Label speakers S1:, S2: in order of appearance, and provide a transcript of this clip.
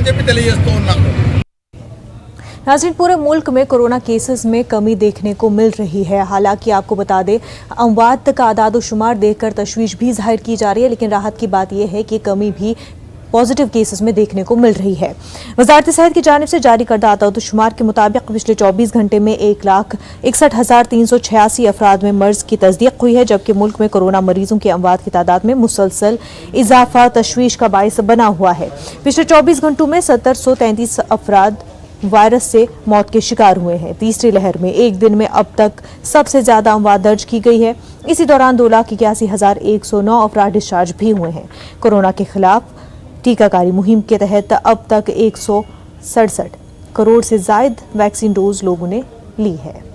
S1: అని చెప్పి తెలియజేస్తూ ఉన్నాం।
S2: नाज़रीन, पूरे मुल्क में कोरोना केसेस में कमी देखने को मिल रही है। हालांकि आपको बता दें, अमवात का आदाद-ओ-शुमार देखकर तशवीश भी जाहिर की जा रही है, लेकिन राहत की बात यह है कि कमी भी पॉजिटिव केसेस में देखने को मिल रही है। वजारत सेहत की जानिब से जारी करदा आदाद-ओ-शुमार के मुताबिक पिछले 24 घंटे में 1,61,386 अफराद में मर्ज की तस्दीक हुई है, जबकि मुल्क में कोरोना मरीजों की अमवात की तादाद में मुसलसल इजाफा तशवीश का बाइस बना हुआ है। पिछले 24 घंटों में 733 अफराद वायरस से मौत के शिकार हुए हैं। तीसरी लहर में एक दिन में अब तक सबसे ज्यादा अमवात दर्ज की गई है। इसी दौरान 2,81,109 अफराद डिस्चार्ज भी हुए हैं। कोरोना के खिलाफ टीकाकारी मुहिम के तहत अब तक 167 करोड़ से ज्यादा वैक्सीन डोज लोगों ने ली है।